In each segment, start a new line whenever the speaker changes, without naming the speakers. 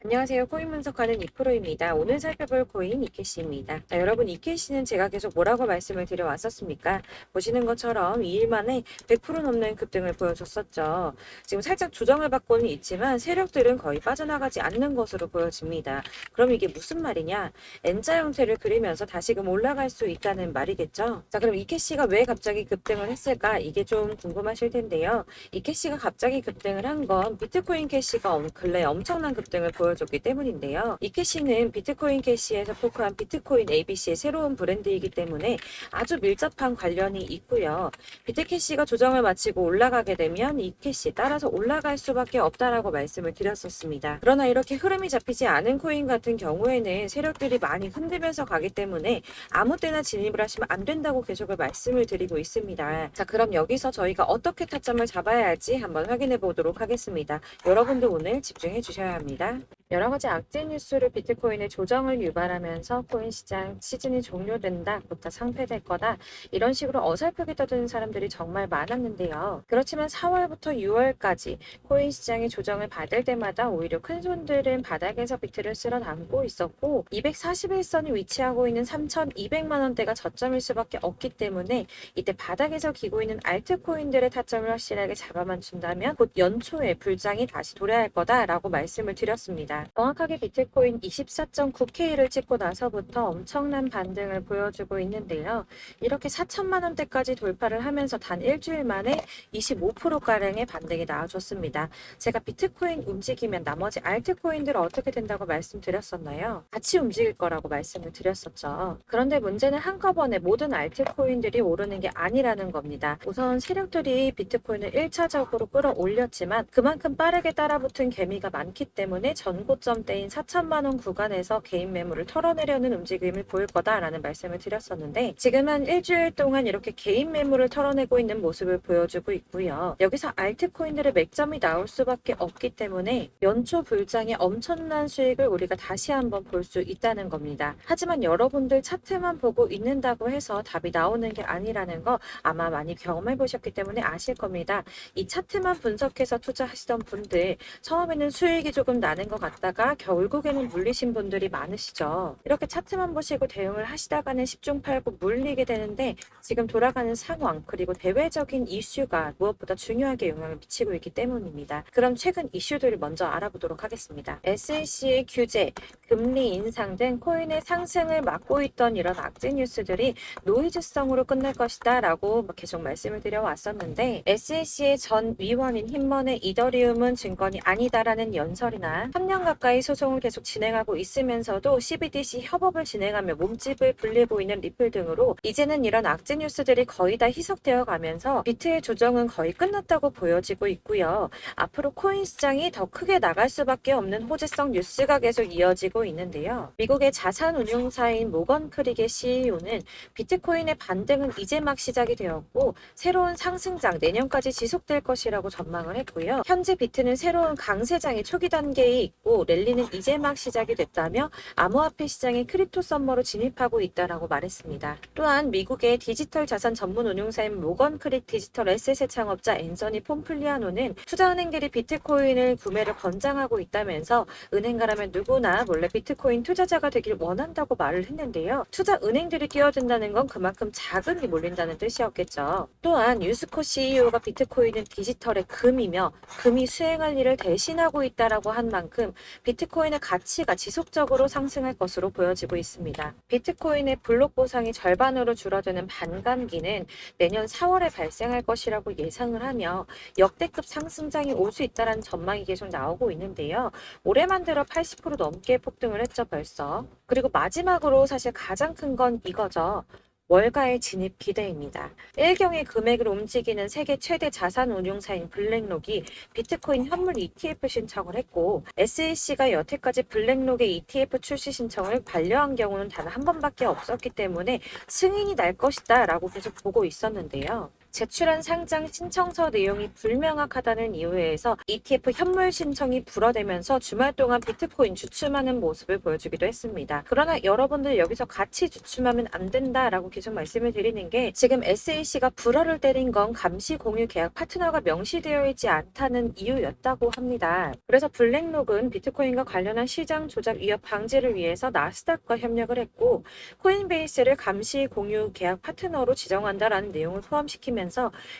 안녕하세요. 코인 분석하는 이프로입니다. 오늘 살펴볼 코인 이캐시입니다. 자, 여러분 이캐시는 제가 계속 뭐라고 말씀을 드려왔었습니까? 보시는 것처럼 2일 만에 100% 넘는 급등을 보여줬었죠. 지금 살짝 조정을 받고는 있지만 세력들은 거의 빠져나가지 않는 것으로 보여집니다. 그럼 이게 무슨 말이냐? N자 형태를 그리면서 다시금 올라갈 수 있다는 말이겠죠. 자, 그럼 이캐시가 왜 갑자기 급등을 했을까? 이게 좀 궁금하실 텐데요. 이캐시가 갑자기 급등을 한 건 비트코인 캐시가 근래 엄청난 급등을 보여줬기 때문인데요. 이 캐시는 비트코인 캐시에서 포크한 비트코인 ABC의 새로운 브랜드이기 때문에 아주 밀접한 관련이 있고요. 비트캐시가 조정을 마치고 올라가게 되면 이 캐시 따라서 올라갈 수밖에 없다라고 말씀을 드렸었습니다. 그러나 이렇게 흐름이 잡히지 않은 코인 같은 경우에는 세력들이 많이 흔들면서 가기 때문에 아무 때나 진입을 하시면 안 된다고 계속을 말씀을 드리고 있습니다. 자, 그럼 여기서 저희가 어떻게 타점을 잡아야 할지 한번 확인해 보도록 하겠습니다. 여러분도 오늘 집중해 주셔야 합니다. 여러 가지 악재 뉴스로 비트코인의 조정을 유발하면서 코인 시장 시즌이 종료된다, 곧 다 상폐될 거다, 이런 식으로 어설프게 떠드는 사람들이 정말 많았는데요. 그렇지만 4월부터 6월까지 코인 시장이 조정을 받을 때마다 오히려 큰 손들은 바닥에서 비트를 쓸어 담고 있었고 241선이 위치하고 있는 3,200만 원대가 저점일 수밖에 없기 때문에 이때 바닥에서 기고 있는 알트코인들의 타점을 확실하게 잡아만 준다면 곧 연초에 불장이 다시 도래할 거다라고 말씀을 드렸습니다. 정확하게 비트코인 24.9K를 찍고 나서부터 엄청난 반등을 보여주고 있는데요. 이렇게 4천만 원대까지 돌파를 하면서 단 일주일 만에 25%가량의 반등이 나와줬습니다. 제가 비트코인 움직이면 나머지 알트코인들은 어떻게 된다고 말씀드렸었나요? 같이 움직일 거라고 말씀을 드렸었죠. 그런데 문제는 한꺼번에 모든 알트코인들이 오르는 게 아니라는 겁니다. 우선 세력들이 비트코인을 1차적으로 끌어올렸지만 그만큼 빠르게 따라붙은 개미가 많기 때문에 전고점대인 4천만 원 구간에서 개인 매물을 털어내려는 움직임을 보일 거다라는 말씀을 드렸었는데 지금은 일주일 동안 이렇게 개인 매물을 털어내고 있는 모습을 보여주고 있고요. 여기서 알트코인들의 맥점이 나올 수밖에 없기 때문에 연초 불장의 엄청난 수익을 우리가 다시 한번 볼 수 있다는 겁니다. 하지만 여러분들 차트만 보고 있는다고 해서 답이 나오는 게 아니라는 거 아마 많이 경험해 보셨기 때문에 아실 겁니다. 이 차트만 분석해서 투자하시던 분들 처음에는 수익이 조금 나는 것 같다가 결국에는 물리신 분들이 많으시죠. 이렇게 차트만 보시고 대응을 하시다가는 10중 8구 물리게 되는데 지금 돌아가는 상황 그리고 대외적인 이슈가 무엇보다 중요하게 영향을 미치고 있기 때문입니다. 그럼 최근 이슈들을 먼저 알아보도록 하겠습니다. SEC의 규제, 금리 인상 등 코인의 상승을 막고 있던 이런 악재 뉴스들이 노이즈성으로 끝날 것이다 라고 계속 말씀을 드려왔었는데 SEC의 전 위원인 힘먼의 이더리움은 증권이 아니다라는 연설이나 3년 가까이 소송을 계속 진행하고 있으면서도 CBDC 협업을 진행하며 몸집을 불리고 있는 리플 등으로 이제는 이런 악재 뉴스들이 거의 다 희석되어 가면서 비트의 조정은 거의 끝났다고 보여지고 있고요. 앞으로 코인 시장이 더 크게 나갈 수밖에 없는 호재성 뉴스가 계속 이어지고 있는데요. 미국의 자산운용사인 모건 크릭의 CEO는 비트코인의 반등은 이제 막 시작이 되었고 새로운 상승장 내년까지 지속될 것이라고 전망을 했고요. 현재 비트는 새로운 강세장의 초기 단계에 있고 랠리는 이제 막 시작이 됐다며 암호화폐 시장의 크립토 썸머로 진입하고 있다라고 말했습니다. 또한 미국의 디지털 자산 전문 운용사인 모건 크릭 디지털 에셋의 창업자 앤서니 폼플리아노는 투자은행들이 비트코인을 구매를 권장하고 있다면서 은행가라면 누구나 몰래 비트코인 투자자가 되길 원한다고 말을 했는데요. 투자 은행들이 뛰어든다는 건 그만큼 자금이 몰린다는 뜻이었겠죠. 또한 유스코 CEO가 비트코인은 디지털의 금이며 금이 수행할 일을 대신하고 있다라고 한 만큼 비트코인의 가치가 지속적으로 상승할 것으로 보여지고 있습니다. 비트코인의 블록 보상이 절반으로 줄어드는 반감기는 내년 4월에 발생할 것이라고 예상을 하며 역대급 상승장이 올 수 있다는 전망이 계속 나오고 있는데요. 올해만 들어 80% 넘게 폭등을 했죠, 벌써. 그리고 마지막으로 사실 가장 큰 건 이거죠. 월가의 진입 기대입니다. 일경의 금액을 움직이는 세계 최대 자산 운용사인 블랙록이 비트코인 현물 ETF 신청을 했고 SEC가 여태까지 블랙록의 ETF 출시 신청을 반려한 경우는 단 한 번밖에 없었기 때문에 승인이 날 것이다 라고 계속 보고 있었는데요. 제출한 상장 신청서 내용이 불명확하다는 이유에서 ETF 현물 신청이 불어대면서 주말 동안 비트코인 주춤하는 모습을 보여주기도 했습니다. 그러나 여러분들 여기서 같이 주춤하면 안 된다라고 계속 말씀을 드리는 게 지금 SEC가 불어를 때린 건 감시 공유 계약 파트너가 명시되어 있지 않다는 이유였다고 합니다. 그래서 블랙록은 비트코인과 관련한 시장 조작 위협 방지를 위해서 나스닥과 협력을 했고 코인베이스를 감시 공유 계약 파트너로 지정한다라는 내용을 포함시키면서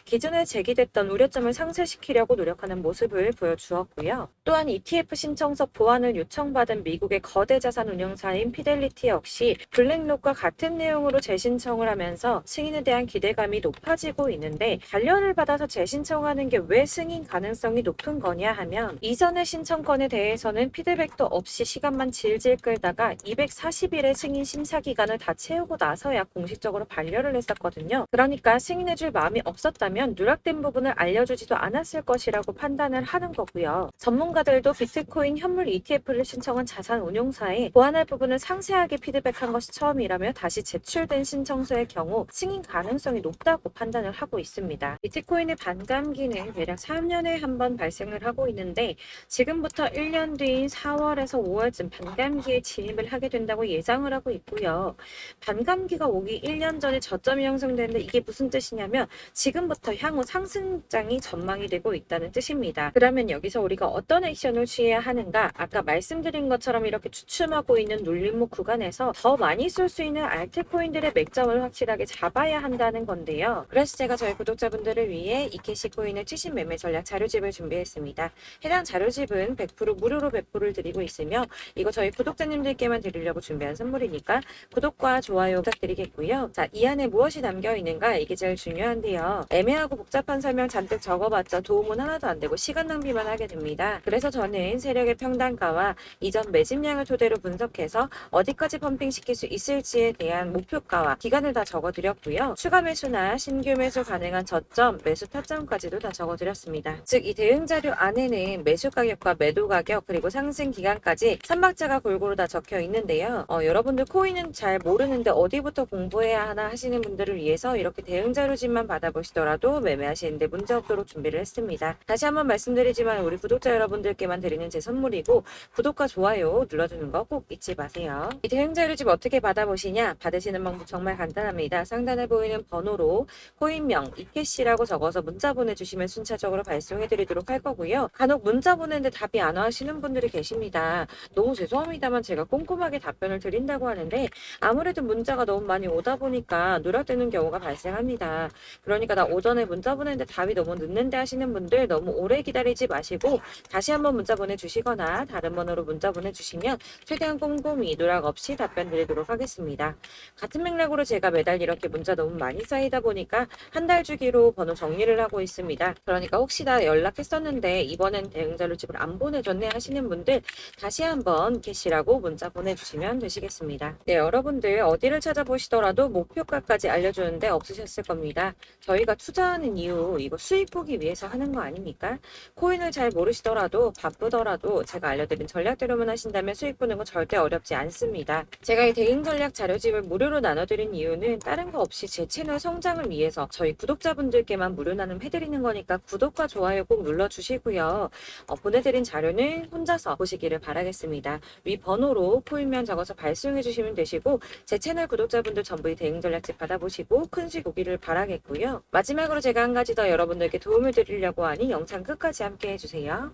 기존에 제기됐던 우려점을 상쇄시키려고 노력하는 모습을 보여주었고요. 또한 ETF 신청서 보완을 요청받은 미국의 거대 자산 운용사인 피델리티 역시 블랙록과 같은 내용으로 재신청을 하면서 승인에 대한 기대감이 높아지고 있는데 관련을 받아서 재신청하는 게 왜 승인 가능성이 높은 거냐 하면 이전의 신청건에 대해서는 피드백도 없이 시간만 질질 끌다가 240일의 승인 심사 기간을 다 채우고 나서야 공식적으로 반려를 했었거든요. 그러니까 승인해줄 마음이 없었다면 누락된 부분을 알려주지도 않았을 것이라고 판단을 하는 거고요. 전문가들도 비트코인 현물 ETF를 신청한 자산 운용사에 보완할 부분을 상세하게 피드백한 것이 처음이라며 다시 제출된 신청서의 경우 승인 가능성이 높다고 판단을 하고 있습니다. 비트코인의 반감기는 대략 3년에 한 번 발생을 하고 있는데 지금부터 1년 뒤인 4월에서 5월쯤 반감기에 진입을 하게 된다고 예상을 하고 있고요. 반감기가 오기 1년 전에 저점이 형성되는데 이게 무슨 뜻이냐면 지금부터 향후 상승장이 전망이 되고 있다는 뜻입니다. 그러면 여기서 우리가 어떤 액션을 취해야 하는가? 아까 말씀드린 것처럼 이렇게 주춤하고 있는 눌림목 구간에서 더 많이 쏠 수 있는 알트코인들의 맥점을 확실하게 잡아야 한다는 건데요. 그래서 제가 저희 구독자분들을 위해 이케시 코인의 최신 매매 전략 자료집을 준비했습니다. 해당 자료집은 100% 무료로 배포를 드리고 있으며 이거 저희 구독자님들께만 드리려고 준비한 선물이니까 구독과 좋아요 부탁드리겠고요. 자, 이 안에 무엇이 담겨 있는가? 이게 제일 중요한데요. 애매하고 복잡한 설명 잔뜩 적어봤자 도움은 하나도 안 되고 시간 낭비만 하게 됩니다. 그래서 저는 세력의 평단가와 이전 매집량을 토대로 분석해서 어디까지 펌핑시킬 수 있을지에 대한 목표가와 기간을 다 적어드렸고요. 추가 매수나 신규 매수 가능한 저점, 매수 타점까지도 다 적어드렸습니다. 즉 이 대응 자료 안에는 매수 가격과 매도 가격 그리고 상승 기간까지 삼박자가 골고루 다 적혀 있는데요. 여러분들 코인은 잘 모르는데 어디부터 공부해야 하나 하시는 분들을 위해서 이렇게 대응 자료집만 받아보시더라도 매매하시는데 문제 없도록 준비를 했습니다. 다시 한번 말씀드리지만 우리 구독자 여러분들께만 드리는 제 선물이고 구독과 좋아요 눌러주는 거 꼭 잊지 마세요. 이 대응 자료집 어떻게 받아보시냐? 받으시는 방법 정말 간단합니다. 상단에 보이는 번호로 코인명 이케시라고 적어서 문자 보내주시면 순차적으로 발송해드리도록 할 거고요. 간혹 문자 보내는데 답이 안 와시는 분들이 계십니다. 너무 죄송합니다만 제가 꼼꼼하게 답변을 드린다고 하는데 아무래도 문자가 너무 많이 오다 보니까 누락되는 경우가 발생합니다. 그러니까 나 오전에 문자 보냈는데 답이 너무 늦는데 하시는 분들 너무 오래 기다리지 마시고 다시 한번 문자 보내주시거나 다른 번호로 문자 보내주시면 최대한 꼼꼼히 누락 없이 답변 드리도록 하겠습니다. 같은 맥락으로 제가 매달 이렇게 문자 너무 많이 쌓이다 보니까 한 달 주기로 번호 정리를 하고 있습니다. 그러니까 혹시나 연락했었는데 이번엔 대응 자료집을 안 보내줬네 하시는 분들 다시 한번 캐시라고 문자 보내주시면 되시겠습니다. 네, 여러분들 어디를 찾아보시더라도 목표가까지 알려주는데 없으셨을 겁니다. 저희가 투자하는 이유 이거 수익 보기 위해서 하는 거 아닙니까? 코인을 잘 모르시더라도 바쁘더라도 제가 알려드린 전략대로만 하신다면 수익 보는 거 절대 어렵지 않습니다. 제가 이 대응 전략 자료집을 무료로 나눠드린 이유는 다른 거 없이 제 채널 성장을 위해서 저희 구독자분들께만 무료 나눔해드리는 거니까 구독과 좋아요 꼭 눌러주시고요. 보내드린 자료는 혼자서 보시기를 바라겠습니다. 위 번호로 코인명 적어서 발송해주시면 되시고 제 채널 구독자분들 전부 이 대응 전략집 받아보시고 큰 수익 오기를 바라겠고요. 마지막으로 제가 한 가지 더 여러분들께 도움을 드리려고 하니 영상 끝까지 함께 해주세요.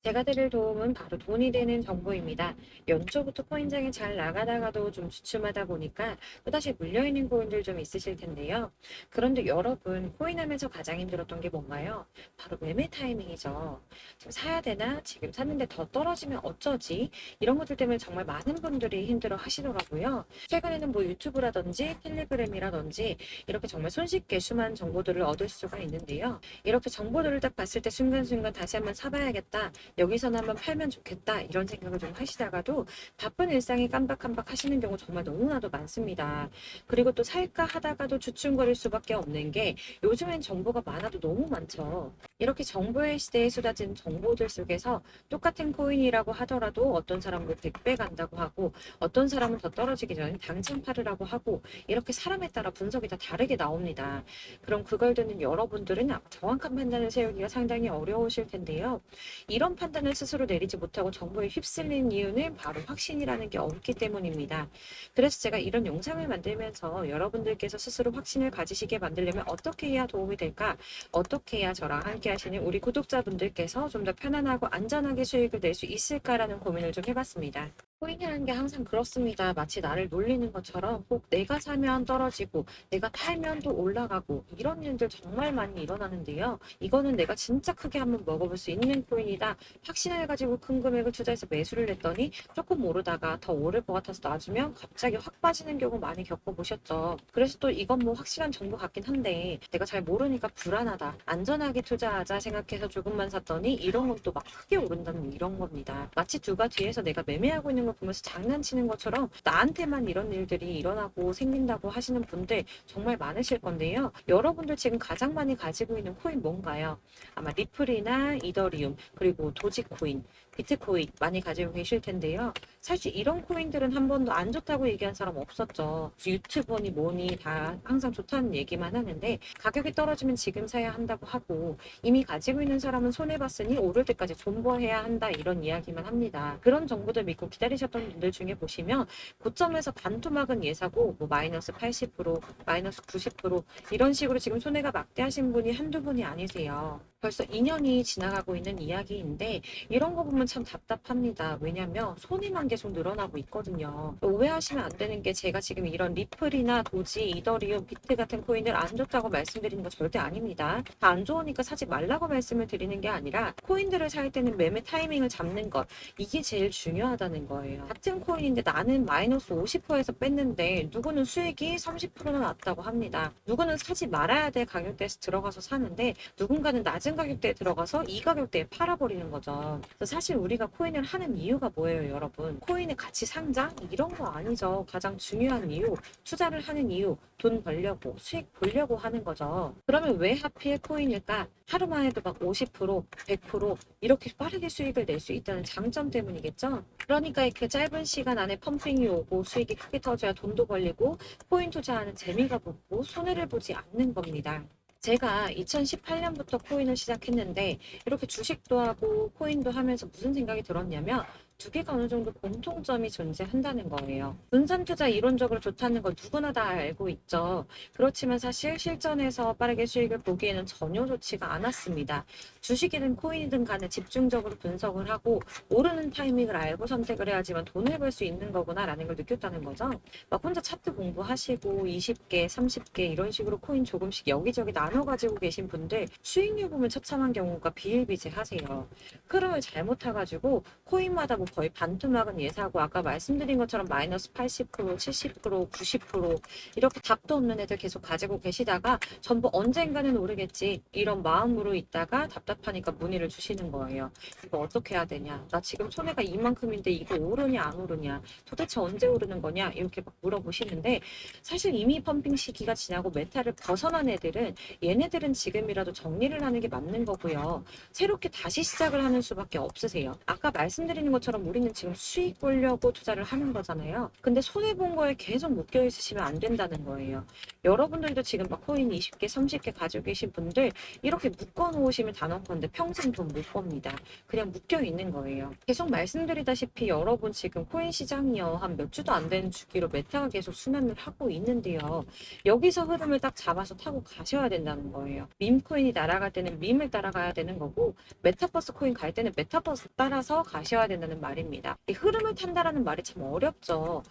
제가 드릴 도움은 바로 돈이 되는 정보입니다. 연초부터 코인장이 잘 나가다가도 좀 주춤하다 보니까 또다시 물려있는 코인들 좀 있으실 텐데요. 그런데 여러분, 코인하면서 가장 힘들었던 게 뭔가요? 바로 매매 타이밍이죠. 지금 사야 되나? 지금 샀는데 더 떨어지면 어쩌지? 이런 것들 때문에 정말 많은 분들이 힘들어 하시더라고요. 최근에는 뭐 유튜브라든지 텔레그램이라든지 이렇게 정말 손쉽게 수많은 정보들을 얻을 수가 있는데요. 이렇게 정보들을 딱 봤을 때 순간순간 다시 한번 사봐야겠다. 여기서는 한번 팔면 좋겠다 이런 생각을 좀 하시다가도 바쁜 일상에 깜박깜박 하시는 경우 정말 너무나도 많습니다. 그리고 또 살까 하다가도 주춤거릴 수밖에 없는 게 요즘엔 정보가 많아도 너무 많죠. 이렇게 정보의 시대에 쏟아진 정보들 속에서 똑같은 코인이라고 하더라도 어떤 사람은 100배 간다고 하고 어떤 사람은 더 떨어지기 전에 당장 팔으라고 하고 이렇게 사람에 따라 분석이 다 다르게 나옵니다. 그럼 그걸 듣는 여러분들은 아마 정확한 판단을 세우기가 상당히 어려우실 텐데요. 이런 판단을 스스로 내리지 못하고 정보에 휩쓸리는 이유는 바로 확신이라는 게 없기 때문입니다. 그래서 제가 이런 영상을 만들면서 여러분들께서 스스로 확신을 가지시게 만들려면 어떻게 해야 도움이 될까? 어떻게 해야 저랑 함께 하시는 우리 구독자분들께서 좀 더 편안하고 안전하게 수익을 낼 수 있을까라는 고민을 좀 해봤습니다. 코인이라는 게 항상 그렇습니다. 마치 나를 놀리는 것처럼 꼭 내가 사면 떨어지고 내가 팔면 또 올라가고 이런 일들 정말 많이 일어나는데요. 이거는 내가 진짜 크게 한번 먹어볼 수 있는 코인이다. 확신을 가지고 큰 금액을 투자해서 매수를 했더니 조금 오르다가 더 오를 것 같아서 놔주면 갑자기 확 빠지는 경우 많이 겪어보셨죠. 그래서 또 이건 뭐 확실한 정보 같긴 한데 내가 잘 모르니까 불안하다. 안전하게 투자하자 생각해서 조금만 샀더니 이런 건 또 막 크게 오른다는 이런 겁니다. 마치 누가 뒤에서 내가 매매하고 있는 걸 보면서 장난치는 것처럼 나한테만 이런 일들이 일어나고 생긴다고 하시는 분들 정말 많으실 건데요. 여러분들 지금 가장 많이 가지고 있는 코인 뭔가요? 아마 리플이나 이더리움 그리고 도지코인 비트코인 많이 가지고 계실 텐데요. 사실 이런 코인들은 한 번도 안 좋다고 얘기한 사람 없었죠. 유튜버니 뭐니 다 항상 좋다는 얘기만 하는데 가격이 떨어지면 지금 사야 한다고 하고 이미 가지고 있는 사람은 손해봤으니 오를 때까지 존버해야 한다 이런 이야기만 합니다. 그런 정보들 믿고 기다리셨던 분들 중에 보시면 고점에서 반토막은 예사고 뭐 마이너스 80%, 마이너스 90% 이런 식으로 지금 손해가 막대하신 분이 한두 분이 아니세요. 벌써 2년이 지나가고 있는 이야기인데 이런 거 보면 참 답답합니다. 왜냐면 손해만 계속 늘어나고 있거든요. 오해하시면 안 되는 게 제가 지금 이런 리플이나 도지, 이더리움, 비트 같은 코인을 안 좋다고 말씀드리는 거 절대 아닙니다. 다 안 좋으니까 사지 말라고 말씀을 드리는 게 아니라 코인들을 살 때는 매매 타이밍을 잡는 것 이게 제일 중요하다는 거예요. 같은 코인인데 나는 마이너스 50%에서 뺐는데 누구는 수익이 30%나 났다고 합니다. 누구는 사지 말아야 될 가격대에서 들어가서 사는데 누군가는 낮은 가격대에 들어가서 이 가격대에 팔아버리는 거죠. 그래서 사실 우리가 코인을 하는 이유가 뭐예요, 여러분? 코인의 가치 상장? 이런 거 아니죠. 가장 중요한 이유, 투자를 하는 이유, 돈 벌려고, 수익 보려고 하는 거죠. 그러면 왜 하필 코인일까? 하루만 해도 막 50%, 100% 이렇게 빠르게 수익을 낼 수 있다는 장점 때문이겠죠? 그러니까 그 짧은 시간 안에 펌핑이 오고 수익이 크게 터져야 돈도 벌리고 코인 투자하는 재미가 붙고 손해를 보지 않는 겁니다. 제가 2018년부터 코인을 시작했는데 이렇게 주식도 하고 코인도 하면서 무슨 생각이 들었냐면 두 개가 어느 정도 공통점이 존재한다는 거예요. 분산 투자 이론적으로 좋다는 걸 누구나 다 알고 있죠. 그렇지만 사실 실전에서 빠르게 수익을 보기에는 전혀 좋지가 않았습니다. 주식이든 코인이든 간에 집중적으로 분석을 하고 오르는 타이밍을 알고 선택을 해야지만 돈을 벌 수 있는 거구나라는 걸 느꼈다는 거죠. 막 혼자 차트 공부하시고 20개, 30개 이런 식으로 코인 조금씩 여기저기 나눠 가지고 계신 분들 수익률 보면 처참한 경우가 비일비재하세요. 흐름을 잘못 타가지고 코인마다 뭐 거의 반토막은 예사고 아까 말씀드린 것처럼 마이너스 80%, 70%, 90% 이렇게 답도 없는 애들 계속 가지고 계시다가 전부 언젠가는 오르겠지 이런 마음으로 있다가 답답하니까 문의를 주시는 거예요. 이거 어떻게 해야 되냐? 나 지금 손해가 이만큼인데 이거 오르냐 안 오르냐? 도대체 언제 오르는 거냐? 이렇게 막 물어보시는데 사실 이미 펌핑 시기가 지나고 메타를 벗어난 애들은 얘네들은 지금이라도 정리를 하는 게 맞는 거고요. 새롭게 다시 시작을 하는 수밖에 없으세요. 아까 말씀드리는 것처럼 우리는 지금 수익 보려고 투자를 하는 거잖아요. 근데 손해본 거에 계속 묶여 있으시면 안 된다는 거예요. 여러분들도 지금 막 코인 20개, 30개 가지고 계신 분들 이렇게 묶어 놓으시면 단언컨대 평생 돈 못 법니다. 그냥 묶여 있는 거예요. 계속 말씀드리다시피 여러분 지금 코인 시장이요. 한 몇 주도 안 되는 주기로 메타가 계속 순환을 하고 있는데요. 여기서 흐름을 딱 잡아서 타고 가셔야 된다는 거예요. 밈 코인이 날아갈 때는 밈을 따라가야 되는 거고 메타버스 코인 갈 때는 메타버스 따라서 가셔야 된다는 말입니다. 이 흐름을 탄다라는 말이 참 어렵죠.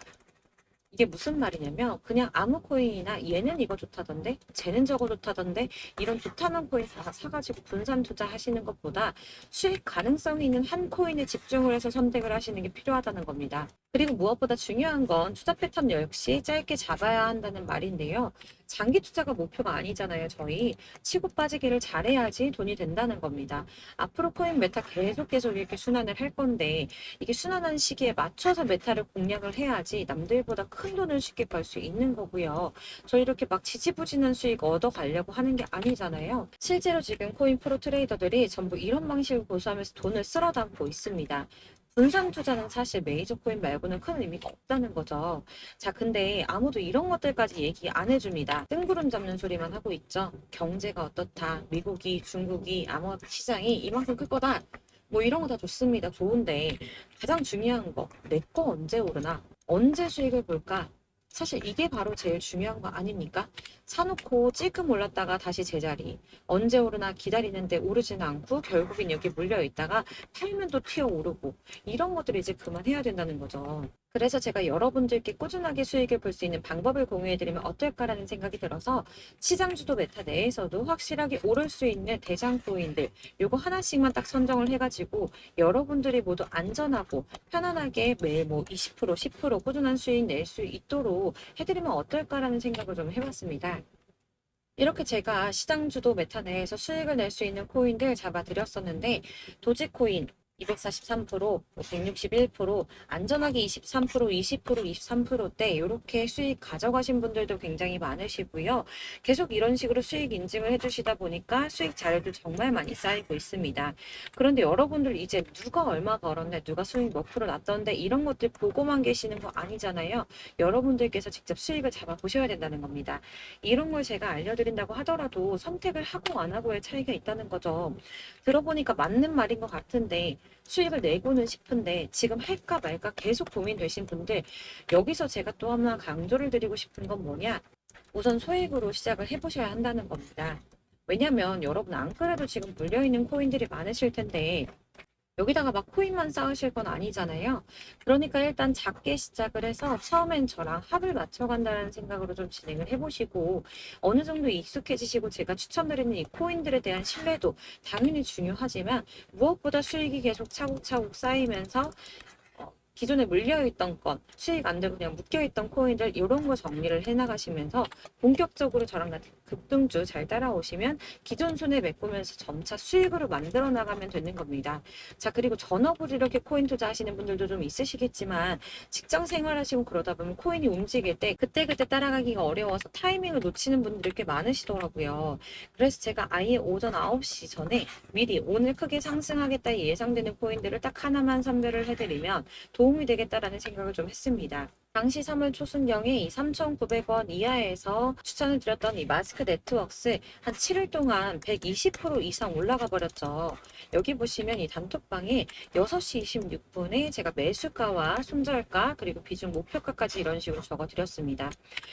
이게 무슨 말이냐면 그냥 아무 코인이나 얘는 이거 좋다던데 쟤는 저거 좋다던데 이런 좋다는 코인 다 사가지고 분산 투자하시는 것보다 수익 가능성이 있는 한 코인에 집중을 해서 선택을 하시는 게 필요하다는 겁니다. 그리고 무엇보다 중요한 건 투자 패턴 역시 짧게 잡아야 한다는 말인데요. 장기 투자가 목표가 아니잖아요, 저희. 치고 빠지기를 잘해야지 돈이 된다는 겁니다. 앞으로 코인 메타 계속 이렇게 순환을 할 건데, 이게 순환하는 시기에 맞춰서 메타를 공략을 해야지 남들보다 큰 돈을 쉽게 벌 수 있는 거고요. 저희 이렇게 막 지지부진한 수익 얻어가려고 하는 게 아니잖아요. 실제로 지금 코인 프로 트레이더들이 전부 이런 방식을 고수하면서 돈을 쓸어 담고 있습니다. 분산 투자는 사실 메이저 코인 말고는 큰 의미가 없다는 거죠. 자, 근데 아무도 이런 것들까지 얘기 안 해줍니다. 뜬구름 잡는 소리만 하고 있죠. 경제가 어떻다. 미국이, 중국이, 암호화폐 시장이 이만큼 클 거다. 뭐 이런 거 다 좋습니다. 좋은데 가장 중요한 거, 내 거 언제 오르나? 언제 수익을 볼까? 사실 이게 바로 제일 중요한 거 아닙니까? 사놓고 찔끔 올랐다가 다시 제자리. 언제 오르나 기다리는데 오르지는 않고 결국엔 여기 물려 있다가 팔면 또 튀어 오르고. 이런 것들을 이제 그만해야 된다는 거죠. 그래서 제가 여러분들께 꾸준하게 수익을 볼 수 있는 방법을 공유해드리면 어떨까라는 생각이 들어서 시장주도 메타 내에서도 확실하게 오를 수 있는 대장 코인들 요거 하나씩만 딱 선정을 해가지고 여러분들이 모두 안전하고 편안하게 매일 뭐 20%, 10% 꾸준한 수익 낼 수 있도록 해드리면 어떨까라는 생각을 좀 해봤습니다. 이렇게 제가 시장주도 메타 내에서 수익을 낼 수 있는 코인들 잡아드렸었는데 도지코인 243%, 161%, 안전하게 23%, 20%, 23%대 이렇게 수익 가져가신 분들도 굉장히 많으시고요. 계속 이런 식으로 수익 인증을 해주시다 보니까 수익 자료도 정말 많이 쌓이고 있습니다. 그런데 여러분들 이제 누가 얼마 벌었네, 누가 수익 몇 프로 났던데 이런 것들 보고만 계시는 거 아니잖아요. 여러분들께서 직접 수익을 잡아보셔야 된다는 겁니다. 이런 걸 제가 알려드린다고 하더라도 선택을 하고 안 하고의 차이가 있다는 거죠. 들어보니까 맞는 말인 것 같은데 수익을 내고는 싶은데 지금 할까 말까 계속 고민되신 분들 여기서 제가 또 하나 강조를 드리고 싶은 건 뭐냐? 우선 소액으로 시작을 해보셔야 한다는 겁니다. 왜냐면 여러분 안 그래도 지금 물려있는 코인들이 많으실 텐데 여기다가 막 코인만 쌓으실 건 아니잖아요. 그러니까 일단 작게 시작을 해서 처음엔 저랑 합을 맞춰간다는 생각으로 좀 진행을 해보시고 어느 정도 익숙해지시고 제가 추천드리는 이 코인들에 대한 신뢰도 당연히 중요하지만 무엇보다 수익이 계속 차곡차곡 쌓이면서 기존에 물려있던 건 수익 안 되고 그냥 묶여있던 코인들 이런 거 정리를 해나가시면서 본격적으로 저랑 같은 급등주 잘 따라오시면 기존 손해 메꾸면서 점차 수익으로 만들어 나가면 되는 겁니다. 자, 그리고 전업으로 이렇게 코인 투자하시는 분들도 좀 있으시겠지만 직장 생활하시고 그러다 보면 코인이 움직일 때 그때그때 따라가기가 어려워서 타이밍을 놓치는 분들이 꽤 많으시더라고요. 그래서 제가 아예 오전 9시 전에 미리 오늘 크게 상승하겠다 예상되는 코인들을 딱 하나만 선별을 해드리면 도움이 되겠다라는 생각을 좀 했습니다. 당시 3월 초순경에 이 3,900원 이하에서 추천을 드렸던 이 마스크 네트워크스 한 7일 동안 120% 이상 올라가 버렸죠. 여기 보시면 이 단톡방에 6시 26분에 제가 매수가와 손절가 그리고 비중 목표가까지 이런 식으로 적어 드렸습니다.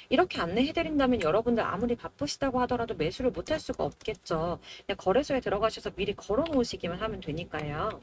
이렇게 안내해 드린다면 여러분들 아무리 바쁘시다고 하더라도 매수를 못할 수가 없겠죠. 그냥 거래소에 들어가셔서 미리 걸어 놓으시기만 하면 되니까요.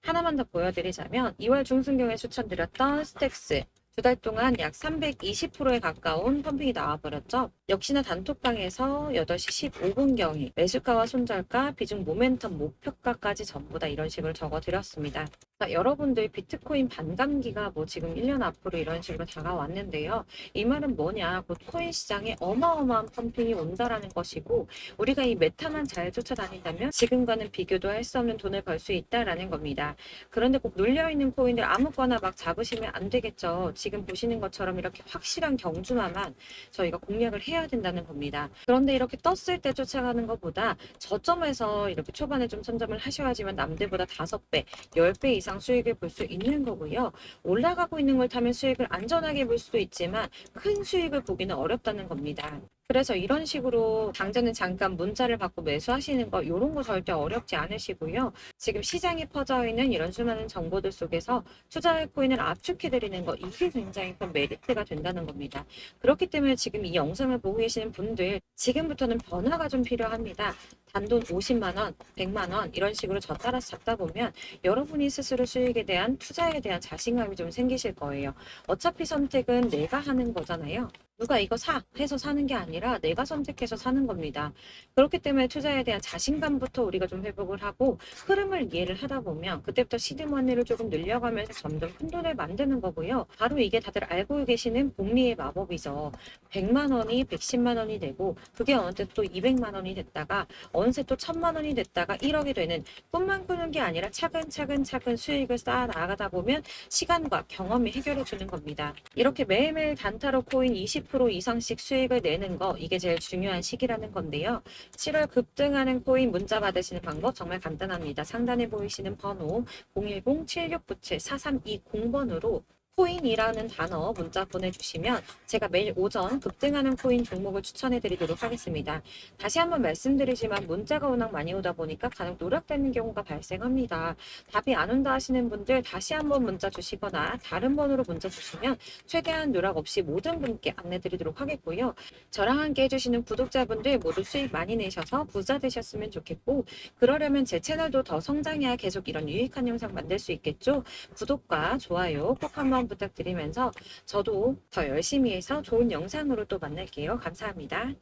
하나만 더 보여드리자면 2월 중순경에 추천드렸던 스택스 2달 동안 약 320%에 가까운 펌핑이 나와버렸죠. 역시나 단톡방에서 8시 15분경에 매수가와 손절가, 비중 모멘텀 목표가까지 전부 다 이런 식으로 적어드렸습니다. 자, 여러분들 비트코인 반감기가 뭐 지금 1년 앞으로 이런 식으로 다가왔는데요. 이 말은 뭐냐? 곧 코인 시장에 어마어마한 펌핑이 온다라는 것이고 우리가 이 메타만 잘 쫓아다닌다면 지금과는 비교도 할 수 없는 돈을 벌 수 있다라는 겁니다. 그런데 꼭 눌려있는 코인들 아무거나 막 잡으시면 안 되겠죠. 지금 보시는 것처럼 이렇게 확실한 경주만만 저희가 공략을 해야 된다는 겁니다. 그런데 이렇게 떴을 때 쫓아가는 것보다 저점에서 이렇게 초반에 좀 선점을 하셔야지만 남들보다 5배, 10배 이상 수익을 볼 수 있는 거고요. 올라가고 있는 걸 타면 수익을 안전하게 볼 수도 있지만 큰 수익을 보기는 어렵다는 겁니다. 그래서 이런 식으로 당장은 잠깐 문자를 받고 매수하시는 거 이런 거 절대 어렵지 않으시고요. 지금 시장에 퍼져 있는 이런 수많은 정보들 속에서 투자할 코인을 압축해드리는 거 이게 굉장히 큰 메리트가 된다는 겁니다. 그렇기 때문에 지금 이 영상을 보고 계시는 분들 지금부터는 변화가 좀 필요합니다. 단돈 50만 원, 100만 원 이런 식으로 저 따라서 잡다 보면 여러분이 스스로 수익에 대한 투자에 대한 자신감이 좀 생기실 거예요. 어차피 선택은 내가 하는 거잖아요. 누가 이거 사 해서 사는 게 아니라 내가 선택해서 사는 겁니다. 그렇기 때문에 투자에 대한 자신감부터 우리가 좀 회복을 하고 흐름을 이해를 하다 보면 그때부터 시드머니를 조금 늘려가면서 점점 큰돈을 만드는 거고요. 바로 이게 다들 알고 계시는 복리의 마법이죠. 100만 원이 110만 원이 되고 그게 어느새 또 200만 원이 됐다가 어느새 또 1000만 원이 됐다가 1억이 되는 꿈만 꾸는 게 아니라 차근차근 수익을 쌓아 나가다 보면 시간과 경험이 해결해 주는 겁니다. 이렇게 매일매일 단타로 코인 20% 이상씩 수익을 내는 거 이게 제일 중요한 시기라는 건데요. 7월 급등하는 코인 문자 받으시는 방법 정말 간단합니다. 상단에 보이시는 번호 010-7697-4320번으로 코인이라는 단어 문자 보내주시면 제가 매일 오전 급등하는 코인 종목을 추천해 드리도록 하겠습니다. 다시 한번 말씀드리지만 문자가 워낙 많이 오다 보니까 간혹 누락되는 경우가 발생합니다. 답이 안 온다 하시는 분들 다시 한번 문자 주시거나 다른 번호로 문자 주시면 최대한 누락 없이 모든 분께 안내 드리도록 하겠고요. 저랑 함께 해주시는 구독자분들 모두 수익 많이 내셔서 부자 되셨으면 좋겠고 그러려면 제 채널도 더 성장해야 계속 이런 유익한 영상 만들 수 있겠죠. 구독과 좋아요 꼭 한번 부탁드리면서 저도 더 열심히 해서 좋은 영상으로 또 만날게요. 감사합니다.